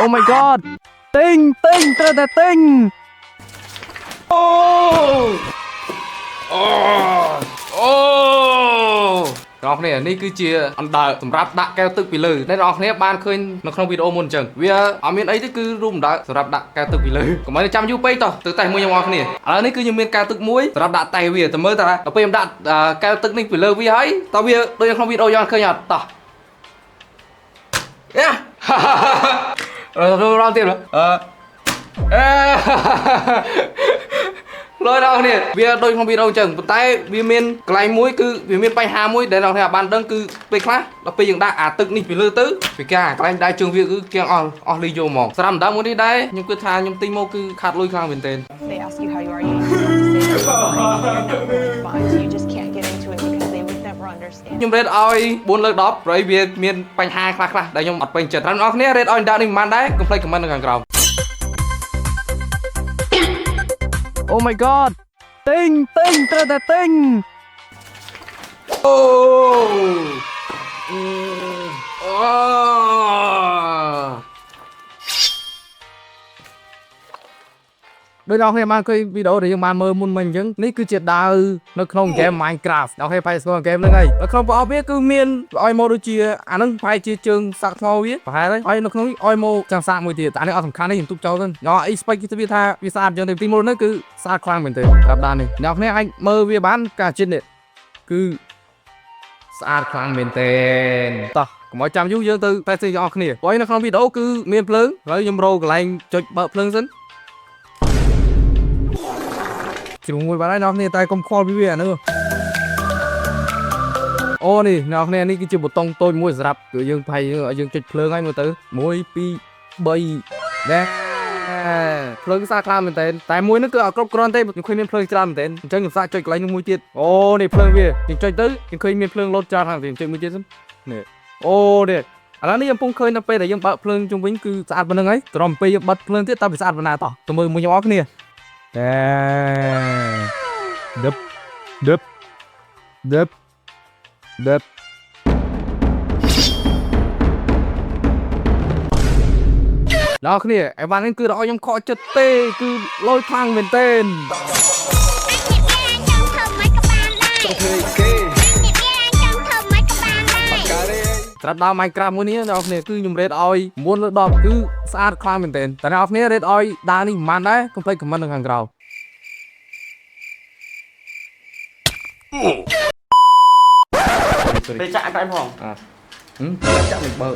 Oh my god ទិញត្រូវតែទិញ អូអ្នកនរគ្នានេះគឺជាអណ្ដើកសម្រាប់ដាក់កែវទឹកពីលើអ្នកនរគ្នាបានឃើញនៅក្នុងវីដេអូមុនអញ្ចឹងវាអត់មានអីទេគឺរូបអណ្ដើកសម្រាប់ដាក់កែវទឹកពីលើកុំឲ្យចាំយូរពេកតោះទៅតែមួយខ្ញុំអរគ្នាឥឡូវនេះគឺខ្ញុំមានកែវទឹកមួយសម្រាប់ដាក់តែវាទៅមើលតើដល់ពេលខ្ញុំដាក់កែវទឹកនេះពីលើវាហើយតើវាដូចនៅក្នុងវីដេអូយ៉ាងឃើញអត់តោះយ៉ារងទៀតលយដល់គ្នាវាដូចក្នុងវីដេអូអញ្ចឹងប៉ុន្តែវាមានកន្លែងមួយគឺវាមានបញ្ហាមួយដែលអ្នកនរគ្នាបានដឹងគឺពេលខ្លះដល់ពេលយើងដាក់អាទឹកនេះពីលើទៅវាកាកន្លែងដៃជើងវាគឺជាងអស់លីយោហ្មងស្រាប់ម្ដងមួយនេះដែរខ្ញុំគិតថាខ្ញុំទិញមកគឺខាតលុយខ្លាំងមែនទែន They ask you how you are, you fine. You just can't get into it because they would never understand. ខ្ញុំរេតឲ្យ4លើ10ព្រោះវាមានបញ្ហាខ្លះៗដែលខ្ញុំអត់ពេញចិត្តអ្នកនរគ្នារេតឲ្យដាក់នេះមិនបានដែរកុំភ្លេចខមមិននៅខាងក្រោម Oh my god ទិញត្រូវតែទិញ អូដោយអ្នកនរគ្នាបានឃើញវីដេអូដែលយើងបានមើលមុនមិញអញ្ចឹងនេះគឺជាដាវនៅក្នុងហ្គេម Minecraft អ្នកនរគ្នាប្រហែលស្គាល់ហ្គេមហ្នឹងហើយនៅក្នុងប្រអប់វាគឺមានឲ្យមកដូចជាអាហ្នឹងប្រហែលជាជើងសាក់ថ្មវាប្រហែលហើយនៅក្នុងនេះឲ្យមកចាំសាកមួយទៀតតែនេះអត់សំខាន់ទេខ្ញុំទុកចោលទៅយកអីស្ពេចគឺវាថាវាស្អាតអញ្ចឹងទេទីមួយនេះគឺស្អាតខ្លាំងមែនទេប្រាប់ដាននេះអ្នកនរគ្នាអាចមើលវាបានការជិតនេះគឺស្អាតខ្លាំងមែនទេតោះកុំឲ្យចាំយូរយើងទៅតែសិនអ្នកនរគ្នាព្រោះនៅក្នុងវីដេអូគឺមានភ្លើងហើយខ្ញុំរកកន្លែងចុចបើកភ្លើងសិន ជ្រុងមួយបានហើយអ្នកនរគ្នាតែកុំខ្វល់ពីវាអានោះអូនេះអ្នកនរគ្នានេះគឺជាប៊ូតុងតូចមួយសម្រាប់គឺយើងផៃយើងចុចភ្លើងហើយមើលទៅ1 2 3ដែរភ្លើងសាខ្លាំងមែនតើតែមួយនេះគឺអត់គ្រប់គ្រាន់ទេខ្ញុំឃើញមានភ្លើងច្រើនមែនតើអញ្ចឹងខ្ញុំសាកចុចកន្លែងនោះមួយទៀតអូនេះភ្លើងវាខ្ញុំចុចទៅខ្ញុំឃើញមានភ្លើងលោតច្រើនខាងទៀតចុចមួយទៀតសិននេះអូនេះឥឡូវនេះខ្ញុំពុំឃើញដល់ពេលដែលយើងបើកភ្លើងជុំវិញគឺស្អាតប៉ុណ្្នឹងហើយត្រឹមពេលយើងបិទភ្លើងទៀតតើវាស្អាតប៉ុណ្ណាតោះទៅមើលមួយខ្ញុំអរគ្នា Đập Đập Đập Đập đó cái này em bạn cứ đòi em khỏi chất tê cứ lôi thang bên tênรับดาว Minecraft มื้อนี้អ្នកគ្នាគឺខ្ញុំរេតឲ្យ9លើ10គឺស្អាតខ្លាំងមែនទែនតែអ្នកគ្នារេតឲ្យដាវនេះមិនបានដែរកុំភ្លេចខមមិននៅខាងក្រោមពេលចាក់អត់ដែរផងចាក់មិនបើ